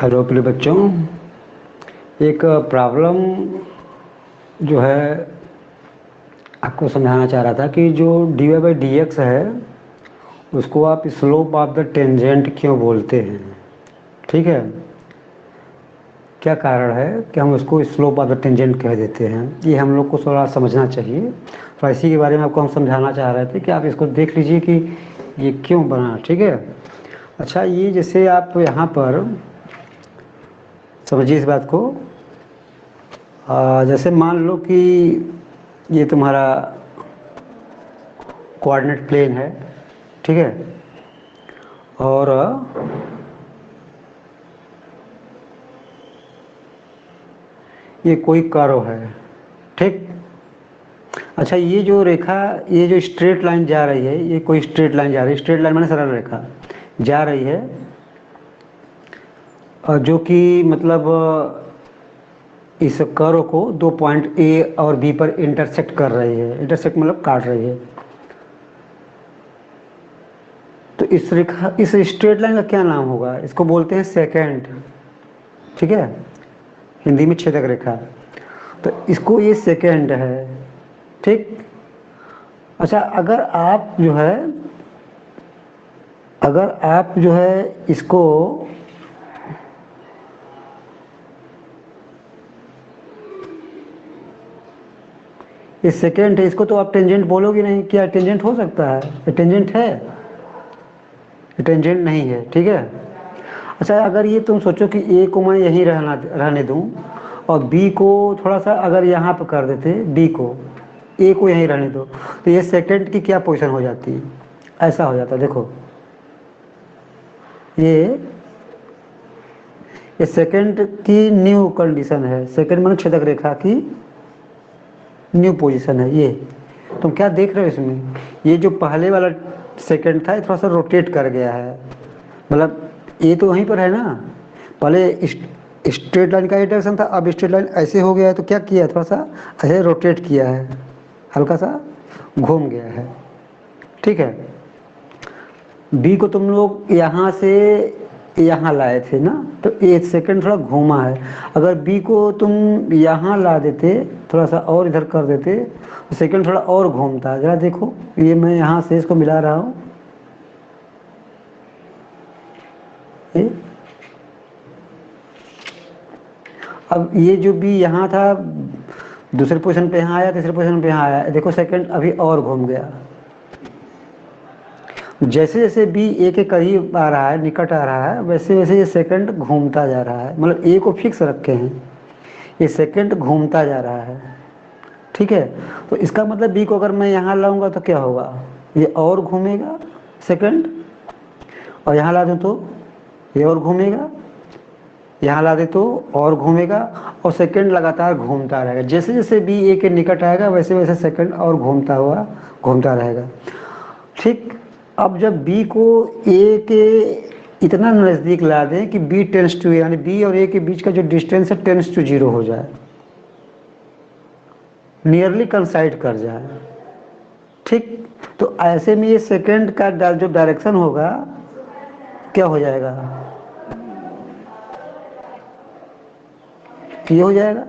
Hello प्रिय बच्चों, एक प्रॉब्लम जो है आपको समझाना चाह रहा था कि जो d y by d x है उसको आप स्लोप ऑफ द टेंजेंट क्यों बोलते हैं। ठीक है, क्या कारण है कि हम उसको स्लोप ऑफ द टेंजेंट कह देते हैं, ये हम लोग को थोड़ा समझना चाहिए। तो इसी के बारे में आपको हम समझाना चाह रहे थे कि आप इसको देख लीजिए कि ये क्यों बना। ठीक है, अच्छा, ये जैसे आप यहाँ पर समझिए इस बात को। जैसे मान लो कि ये तुम्हारा कोऑर्डिनेट प्लेन है, ठीक है, और ये कोई कर्व है। ठीक, अच्छा, ये जो रेखा, ये जो स्ट्रेट लाइन जा रही है, ये कोई स्ट्रेट लाइन जा रही है, स्ट्रेट लाइन माने सरल रेखा जा रही है, और जो कि मतलब इस कर्व को दो पॉइंट ए और बी पर इंटरसेक्ट कर रही है। इंटरसेक्ट मतलब काट रही है। तो इस रेखा, इस स्ट्रेट लाइन का क्या नाम होगा? इसको बोलते हैं सेकेंड। ठीक है, हिंदी में छेदक रेखा। तो इसको ये सेकेंड है। ठीक, अच्छा, अगर आप जो है इसको ये सेकेंड है, इसको तो आप टेंजेंट बोलोगे नहीं। क्या टेंजेंट हो सकता है? ये टेंजेंट है? ये टेंजेंट नहीं है। ठीक है, अच्छा, अगर ये तुम सोचो कि ए को मैं यहीं रहने दूं और बी को थोड़ा सा अगर यहाँ पर कर देते, बी को, ए को यहीं रहने दो, तो ये सेकेंड की क्या पोजीशन हो जाती है? ऐसा हो जाता है। देखो, ये सेकेंड की न्यू कंडीशन है। सेकेंड माने छेदक रेखा की न्यू पोजीशन है। ये तुम क्या देख रहे हो इसमें? ये जो पहले वाला सेकेंड था, ये थोड़ा सा रोटेट कर गया है। मतलब ये तो वहीं पर है ना। पहले स्ट्रेट लाइन का ये डायरेक्शन था, अब स्ट्रेट लाइन ऐसे हो गया है, तो क्या किया है? थोड़ा सा ऐसे रोटेट किया है, हल्का सा घूम गया है। ठीक है, बी को तुम लोग यहाँ से यहाँ लाए थे ना, तो ए सेकंड थोड़ा घूमा है। अगर बी को तुम यहाँ ला देते, थोड़ा सा और इधर कर देते, तो सेकंड थोड़ा और घूमता। जरा देखो, ये मैं यहाँ से इसको मिला रहा हूँ, अब ये जो बी यहाँ था दूसरे पोजीशन पे यहाँ आया, तीसरे पोजीशन पे यहाँ आया, देखो सेकंड अभी और घूम गया। जैसे जैसे बी ए के करीब आ रहा है, निकट आ रहा है, वैसे वैसे ये सेकंड घूमता जा रहा है। मतलब ए को फिक्स रखे हैं, ये सेकंड घूमता जा रहा है। ठीक है, तो इसका मतलब बी को अगर मैं यहाँ लाऊंगा तो क्या होगा? ये और घूमेगा सेकंड, और यहाँ ला दूँ तो ये और घूमेगा, यहाँ ला दे तो और घूमेगा, और सेकंड लगातार घूमता रहेगा। जैसे जैसे बी ए के निकट आएगा, वैसे वैसे सेकंड और घूमता रहेगा। ठीक, अब जब बी को ए के इतना नज़दीक ला दें कि बी टेंस टू, यानी बी और ए के बीच का जो डिस्टेंस है टेंस टू जीरो हो जाए, नियरली कंसाइड कर जाए। ठीक, तो ऐसे में ये सेकंड का जो डायरेक्शन होगा क्या हो जाएगा? ये हो जाएगा।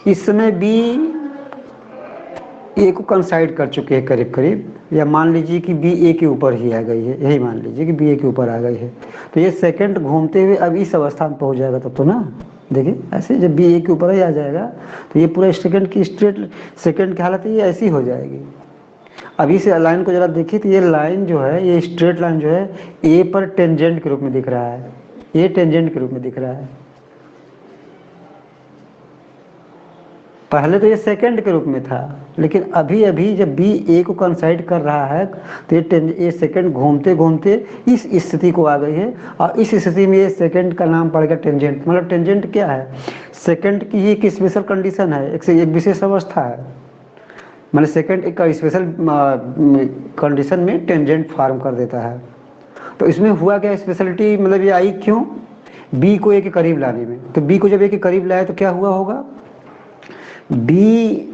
इस समय बी ए को कंसाइड कर चुके हैं करीब करीब, या मान लीजिए कि बी ए के ऊपर ही आ गई है, यही मान लीजिए कि बी ए के ऊपर आ गई है। तो ये सेकंड घूमते हुए अब इस अवस्था में पहुंच जाएगा तब तो ना। देखिए, ऐसे जब बी ए के ऊपर ही आ जाएगा तो ये पूरा सेकंड की स्ट्रेट सेकंड की हालत ये ऐसी हो जाएगी। अभी से लाइन को जरा देखिए, तो ये लाइन जो है, ये स्ट्रेट लाइन जो है ए पर टेंजेंट के रूप में दिख रहा है, ये टेंजेंट के रूप में दिख रहा है। पहले तो ये सेकंड के रूप में था, लेकिन अभी अभी जब बी ए को कंसाइड कर रहा है तो ये सेकंड घूमते घूमते इस स्थिति को आ गई है, और इस स्थिति में ये सेकंड का नाम पड़ गया टेंजेंट। मतलब टेंजेंट क्या है? सेकंड की ही एक स्पेशल कंडीशन है, एक विशेष अवस्था है। मतलब सेकंड एक स्पेशल कंडीशन में टेंजेंट फॉर्म कर देता है। तो इसमें हुआ क्या स्पेशलिटी, मतलब ये आई क्यों? बी को ए के करीब लाने में। तो बी को जब ए के करीब लाया तो क्या हुआ होगा? बी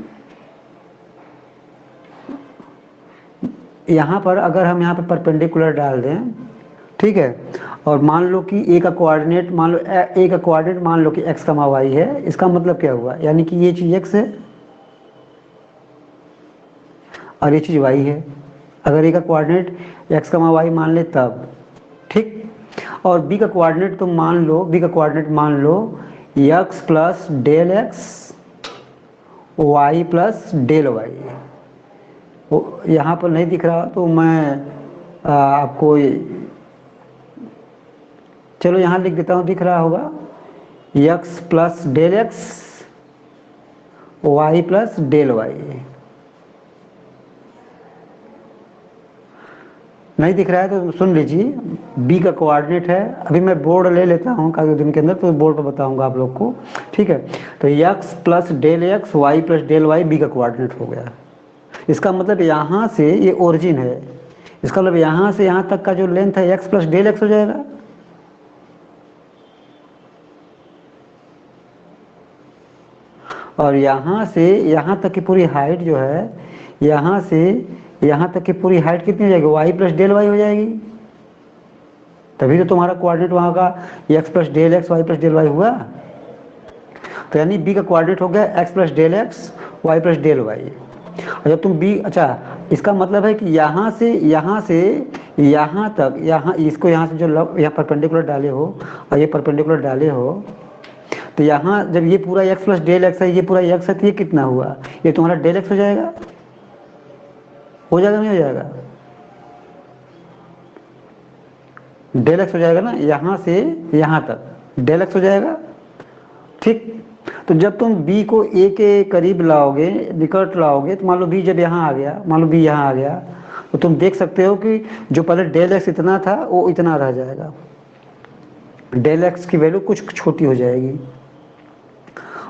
यहाँ पर अगर हम यहाँ पर परपेंडिकुलर डाल दें ठीक है। और मान लो कि ए का कोऑर्डिनेट मान लो ए का कोऑर्डिनेट मान लो कि एक्स कमा वाई है। इसका मतलब क्या हुआ, यानी कि ये चीज़ एक्स है और ये चीज़ वाई है। अगर ए का कोऑर्डिनेट एक्स कमा वाई मान ले तब, ठीक। और बी का कोऑर्डिनेट तो मान लो, बी का कोऑर्डिनेट मान लो x plus del x y plus del y. वो यहाँ पर नहीं दिख रहा तो मैं आपको चलो यहाँ लिख देता हूँ, दिख रहा होगा x plus del x y plus del y. नहीं दिख रहा है तो सुन लीजिए, बी का कोऑर्डिनेट है, अभी मैं बोर्ड ले लेता हूँ कागज दिन के अंदर तो बोर्ड पर बताऊंगा आप लोग को, ठीक है। तो x plus del x y plus del y B का कोऑर्डिनेट हो गया। इसका मतलब यहाँ से ये ओरिजिन है, इसका मतलब यहाँ से यहाँ तक का जो लेंथ है एक्स प्लस डेल एक्स हो जाएगा। और यहाँ से यहाँ तक की पूरी हाइट जो है, यहाँ से यहाँ तक की पूरी हाइट कितनी हो जाएगी, वाई प्लस डेल वाई हो जाएगी। तभी तो तुम्हारा कोऑर्डिनेट वहाँ का x plus del x y plus del y हुआ। तो यानी बी का कोऑर्डिनेट हो गया x plus del x y plus del y. और जब तुम बी, अच्छा इसका मतलब है कि यहाँ से यहाँ तक, यहाँ इसको यहाँ से जो यहाँ परपेंडिकुलर डाले हो और ये परपेंडिकुलर डाले हो, तो यहाँ जब ये पूरा एक्स प्लस डेल एक्स है, ये पूरा एक्स है, तो ये कितना हुआ, ये तुम्हारा डेल एक्स हो जाएगा। हो जाएगा नहीं हो जाएगा, डेल एक्स हो जाएगा ना, यहाँ से यहाँ तक डेल एक्स हो जाएगा, ठीक। तो जब तुम b को a के करीब लाओगे, निकट लाओगे, तो मान लो b जब यहाँ आ गया, मान लो b यहाँ आ गया, तो तुम देख सकते हो कि जो पहले डेल एक्स इतना था वो इतना रह जाएगा, डेल एक्स की वैल्यू कुछ छोटी हो जाएगी।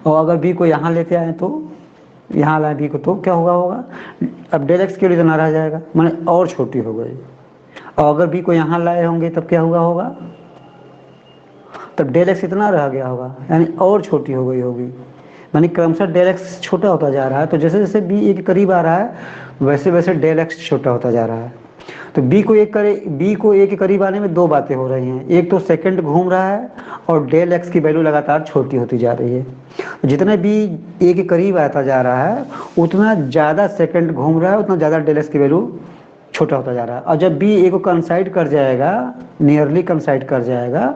और अगर b को यहाँ लेते आए तो यहाँ लाए b को, तो क्या होगा, अब डेल एक्स की वैल्यू इतना रह जाएगा, माने और छोटी हो गई। और अगर b को यहाँ लाए होंगे तब क्या होगा, तब डेल एक्स इतना रह गया होगा, यानी और छोटी हो गई होगी, यानी क्रमशः डेल एक्स छोटा होता जा रहा है। तो जैसे जैसे बी ए के करीब आ रहा है वैसे वैसे डेल एक्स छोटा होता जा रहा है। तो बी को ए के करीब आने में दो बातें हो रही हैं, एक तो सेकंड घूम रहा है और डेल एक्स की वैल्यू लगातार छोटी होती जा रही है। जितना बी ए के करीब आता जा रहा है उतना ज़्यादा सेकंड घूम रहा है, उतना ज़्यादा डेल एक्स की वैल्यू छोटा होता जा रहा है। और जब बी ए को कंसाइड कर जाएगा, नियरली कंसाइड कर जाएगा,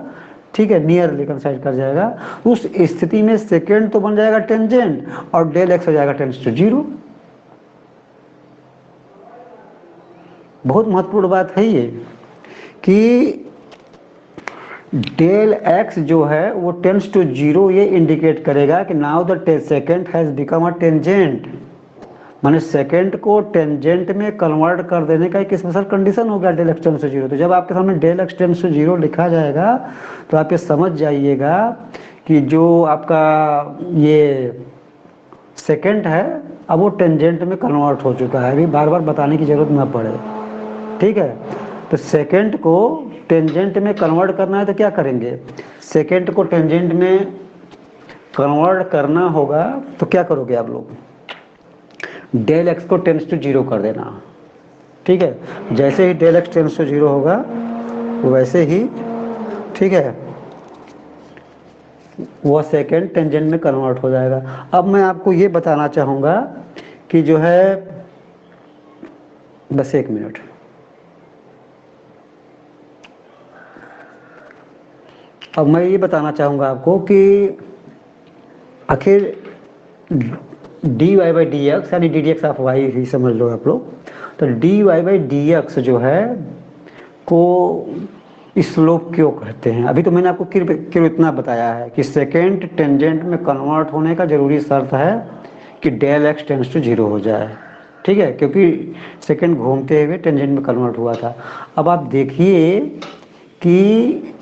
ठीक है, नियरली कंसाइड कर जाएगा, उस स्थिति में सेकेंड तो बन जाएगा टेंजेंट और डेल एक्स हो जाएगा टेंस टू जीरो। बहुत महत्वपूर्ण बात है ये कि डेल एक्स जो है वो टेंस टू जीरो, ये इंडिकेट करेगा कि now the secant has become a tangent, माने सेकेंड को टेंजेंट में कन्वर्ट कर देने का एक स्पेशल कंडीशन हो गया del x tends to zero. तो जब आपके सामने del x tends to zero लिखा जाएगा तो आप ये समझ जाइएगा कि जो आपका ये सेकेंड है अब वो टेंजेंट में कन्वर्ट हो चुका है, अभी बार बार बताने की जरूरत ना पड़े, ठीक है। तो सेकेंड को टेंजेंट में कन्वर्ट करना है तो क्या करेंगे, सेकेंड को टेंजेंट में कन्वर्ट करना होगा तो क्या करोगे आप लोग, डेल एक्स को टेंस टू जीरो कर देना, ठीक है। जैसे ही del x tends to zero होगा वैसे ही, ठीक है, वह सेकेंड टेंजेंट में कन्वर्ट हो जाएगा। अब मैं आपको ये बताना चाहूँगा कि जो है, बस एक मिनट, अब मैं ये बताना चाहूँगा आपको कि आखिर d y by d x यानी d d x of y ही समझ लो आप लोग। तो d y by d x जो है को स्लोप क्यों कहते हैं, अभी तो मैंने आपको क्यों इतना बताया है कि सेकेंड टेंजेंट में कन्वर्ट होने का जरूरी शर्त है कि del x tends to zero हो जाए, ठीक है, क्योंकि सेकेंड घूमते हुए टेंजेंट में कन्वर्ट हुआ था। अब आप देखिए कि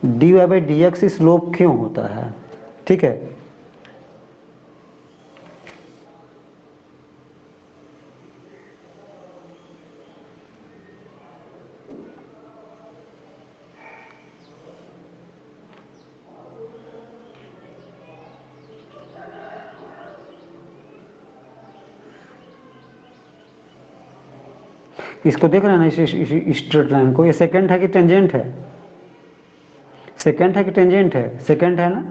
d y by d x slope क्यों होता है, ठीक है। इसको देख रहे हैं ना, इस स्ट्रेट लाइन को, ये सेकेंड है कि टेंजेंट है? सेकेंड है कि टेंजेंट है? सेकेंड है ना,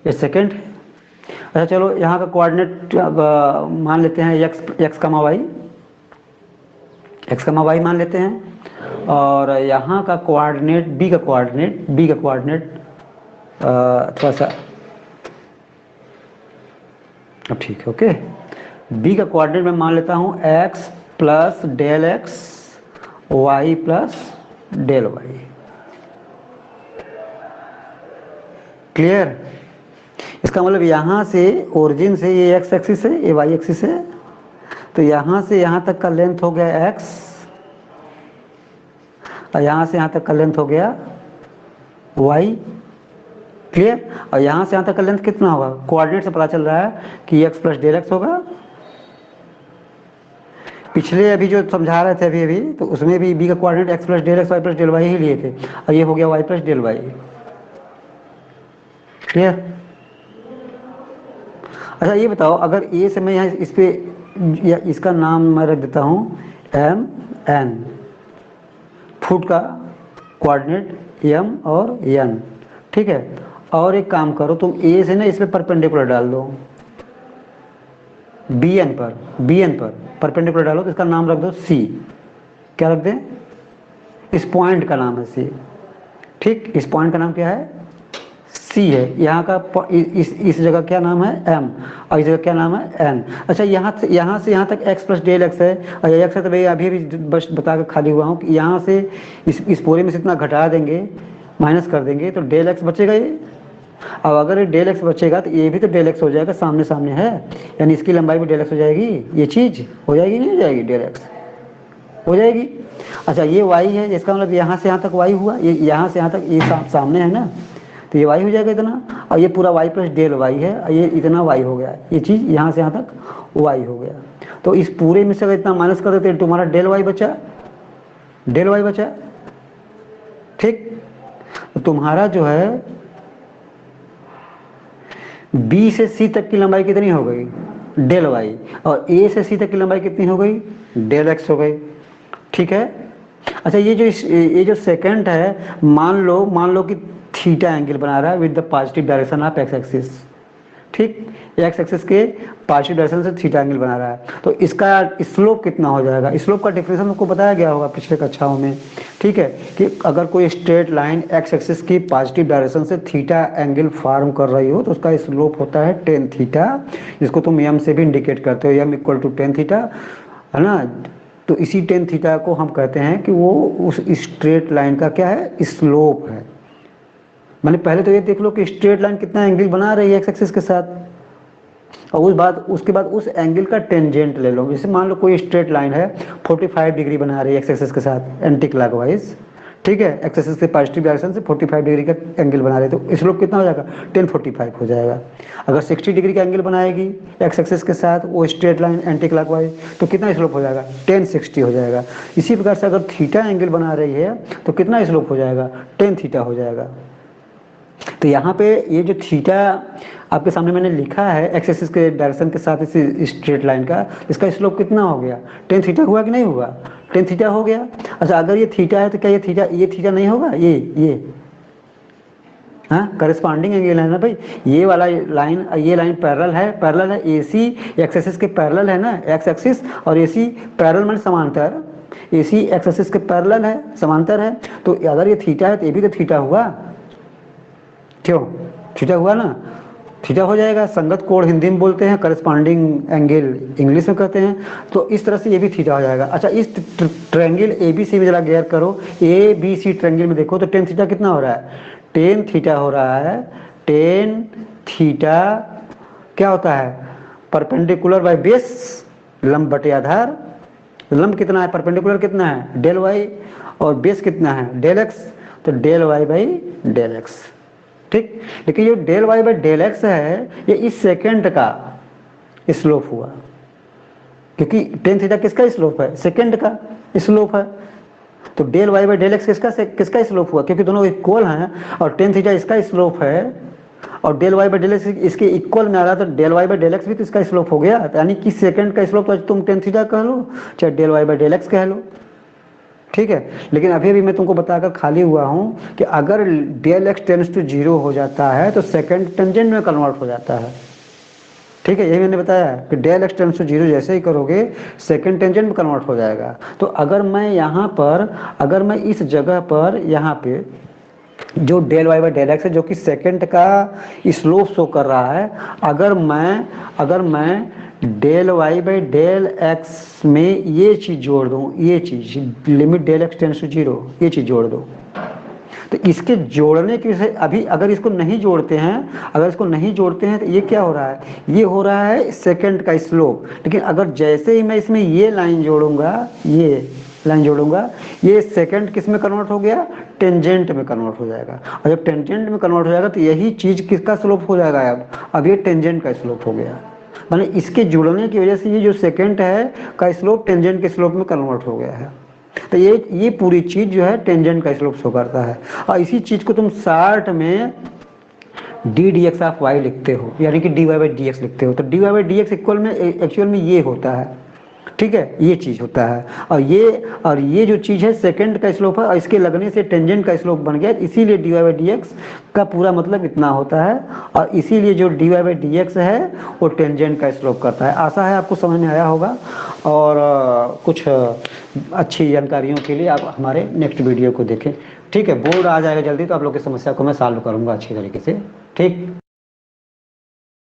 ये सेकेंड है। अच्छा चलो यहाँ का कोऑर्डिनेट मान लेते हैं एक्स कमा वाई, एक्स कमा वाई मान लेते हैं, और यहाँ का कोऑर्डिनेट बी का कोऑर्डिनेट थोड़ा सा अब ठीक है, ओके। बी का कोऑर्डिनेट मैं मान लेता हूँ x plus del x y plus del y. Clear? इसका मतलब यहाँ से ओरिजिन से ये एक्स एक्सिस है, ये वाई एक्सिस है, तो यहाँ से यहाँ तक का लेंथ हो गया एक्स, और यहाँ से यहाँ तक का लेंथ हो गया वाई। क्लियर? और यहाँ से यहाँ तक का लेंथ कितना होगा? कोऑर्डिनेट से पता चल रहा है कि एक्स प्लस डेल एक्स होगा। पिछले अभी जो समझा रहे थे अभी तो उसमें भी बी का coordinate x plus del x y plus del y ही लिए थे, और ये हो गया y plus del y. Clear? अच्छा ये बताओ, अगर ए से मैं यहाँ इस पे या इसका नाम मैं रख देता हूँ एम एन, फुट का कोऑर्डिनेट एम और एन, ठीक है। और एक काम करो, तुम ए से ना इस पे परपेंडिकुलर डाल दो, बी एन पर परपेंडिकुलर डालो, तो इसका नाम रख दो सी। क्या रख दें? इस पॉइंट का नाम है सी, ठीक। इस पॉइंट का नाम क्या है? सी है। यहाँ का इस जगह क्या नाम है? एम, और इस जगह क्या नाम है? एन। अच्छा यहाँ से यहाँ तक एक्स प्लस डेल एक्स है, और ये एक्स है तो भाई अभी बस बता के खाली हुआ हूँ कि यहाँ से इस पूरे में से इतना घटा देंगे, माइनस कर देंगे, तो डेल एक्स बचेगा ये। अब अगर ये डेल एक्स बचेगा तो ये भी तो डेल एक्स हो जाएगा, सामने सामने है, यानी इसकी लंबाई भी डेल एक्स हो जाएगी। ये चीज़ हो जाएगी नहीं हो जाएगी? डेल एक्स हो जाएगी। अच्छा ये वाई है, इसका मतलब यहाँ से यहाँ तक वाई हुआ, ये यहाँ से यहाँ तक ये सामने है ना, तो ये वाई हो जाएगा इतना, और ये पूरा वाई प्लस डेल वाई है, और ये इतना वाई हो गया, ये चीज़ यहाँ से यहाँ तक वाई हो गया। तो इस पूरे में से अगर इतना माइनस कर देते हैं, तुम्हारा डेल वाई बचा, डेल वाई बचा, ठीक। तो तुम्हारा जो है बी से सी तक की लंबाई कितनी हो गई? Del y. और ए से सी तक की लंबाई कितनी हो गई? डेल एक्स हो गई, ठीक है। अच्छा ये जो सेकंड है, मान लो कि थीटा एंगल बना रहा है with the positive direction of x axis, ठीक। एक्स एक्सिस के पॉजिटिव डायरेक्शन से थीटा एंगल बना रहा है, तो इसका स्लोप कितना हो जाएगा? स्लोप का डिफरेंशियल आपको बताया गया होगा पिछले कक्षाओं में, ठीक है, कि अगर कोई स्ट्रेट लाइन एक्स एक्सिस की पॉजिटिव डायरेक्शन से थीटा एंगल फॉर्म कर रही हो तो उसका स्लोप होता है टेन थीटा, जिसको तुम एम से भी इंडिकेट करते हो, m equal to tan theta, है ना। तो इसी टेन थीटा को हम कहते हैं कि वो उस स्ट्रेट लाइन का क्या है? स्लोप है। मैंने पहले तो ये देख लो कि स्ट्रेट लाइन कितना एंगल बना रही है एक्स एक्सिस के साथ, और उसके बाद उस एंगल का टेंजेंट ले लो। जैसे मान लो कोई स्ट्रेट लाइन है 45 डिग्री बना रही है एक्स एक्सिस के साथ एंटी क्लॉकवाइज, ठीक है, एक्स एक्सिस के पॉजिटिव डायरेक्शन से 45 डिग्री का एंगल बना रहे, तो स्लोप कितना हो जाएगा? 1045 हो जाएगा। अगर 60 डिग्री का एंगल बनाएगी एक्स एक्सिस के साथ वो स्ट्रेट लाइन एंटी क्लॉकवाइज, तो कितना स्लोप हो जाएगा? 1060 हो जाएगा। इसी प्रकार से अगर थीटा एंगल बना रही है तो कितना स्लोप हो जाएगा? 10 थीटा हो जाएगा। तो यहाँ पे ये जो थीटा आपके सामने मैंने लिखा है एक्स एक्सिस के डायरेक्शन के साथ इस स्ट्रेट लाइन का, इसका स्लोप कितना हो गया? 10 थीटा हुआ कि नहीं हुआ? 10 थीटा हो गया। अच्छा अगर ये थीटा है तो क्या ये थीटा नहीं होगा? ये हाँ करस्पॉन्डिंग एंगल है ना भाई, ये वाला लाइन, ये लाइन पैरेलल है AC एक्स एक्सिस के पैरेलल है ना, एक्स एक्सिस और AC पैरेलल में समांतर, AC एक्स एक्सिस के पैरेलल है, समांतर है, तो अगर ये थीटा है तो ये भी तो थीटा हुआ, क्यों? थीटा हुआ ना, थीटा हो जाएगा। संगत कोण हिंदी में बोलते हैं, करस्पॉन्डिंग एंगल इंग्लिश में कहते हैं, तो इस तरह से ये भी थीटा हो जाएगा। अच्छा इस ट्रायंगल ABC में जरा गैर करो, ABC ट्रायंगल में देखो तो टेन थीटा कितना हो रहा है? टेन थीटा हो रहा है। टेन थीटा क्या होता है? परपेंडिकुलर बाय बेस, लंब बटे आधार। लंब कितना है? परपेंडिकुलर कितना है? डेल वाई, और बेस कितना है? डेल एक्स, तो del y by del x, ठीक। लेकिन ये del y by del x है, ये इस सेकेंड का स्लोप हुआ, क्योंकि टेन थीटा किसका स्लोप है? सेकेंड का स्लोप है। तो del y by del x किसका स्लोप हुआ? क्योंकि दोनों इक्वल हैं और टेन थीटा इसका स्लोप है और del y by del x इसके इक्वल में आ रहा, तो del y by del x भी तो इसका स्लोप हो गया, यानी कि सेकंड का स्लोप तो तुम टेन थीटा कह लो चाहे del y by del x कह लो, ठीक है। लेकिन अभी अभी मैं तुमको बताकर खाली हुआ हूँ कि अगर del x tends to zero हो जाता है तो सेकंड टेंजेंट में कन्वर्ट हो जाता है, ठीक है। यही मैंने बताया कि del x tends to zero जैसे ही करोगे सेकंड टेंजेंट में कन्वर्ट हो जाएगा। तो अगर मैं यहाँ पर, अगर मैं इस जगह पर यहाँ पे जो del y by del x है जो कि सेकंड का स्लोप शो कर रहा है, अगर मैं del y by del x में ये चीज़ जोड़ दूँ, ये चीज़ limit del x tends to zero, ये चीज़ जोड़ दूँ, तो इसके जोड़ने की से अभी अगर इसको नहीं जोड़ते हैं, अगर इसको नहीं जोड़ते हैं तो ये क्या हो रहा है, ये हो रहा है सेकंड का स्लोप। लेकिन अगर जैसे ही मैं इसमें ये लाइन जोड़ूंगा, ये लाइन जोड़ूंगा, ये सेकंड किस में कन्वर्ट हो गया, टेंजेंट में कन्वर्ट हो जाएगा। और जब टेंजेंट में कन्वर्ट हो जाएगा तो यही चीज़ किसका स्लोप हो जाएगा, अब ये टेंजेंट का स्लोप हो गया। माने इसके जुड़ने की वजह से ये जो सेकंड है का स्लोप टेंजेंट के स्लोप में कन्वर्ट हो गया है। तो ये पूरी चीज़ जो है टेंजेंट का स्लोप शो करता है। और इसी चीज़ को तुम शार्ट में d d x of y लिखते हो, यानी कि d y by d x लिखते हो। तो d y by d x equal में एक्चुअल में ये होता है, ठीक है, ये चीज़ होता है। और ये जो चीज़ है सेकंड का स्लोप है और इसके लगने से टेंजेंट का स्लोप बन गया, इसीलिए d y by d x का पूरा मतलब इतना होता है। और इसीलिए जो d y by d x है वो टेंजेंट का स्लोप करता है। आशा है आपको समझ में आया होगा। और कुछ अच्छी जानकारियों के लिए आप हमारे नेक्स्ट वीडियो को देखें, ठीक है। बोर्ड आ जाएगा जल्दी तो आप लोग की समस्या को मैं सॉल्व करूँगा अच्छी तरीके से, ठीक।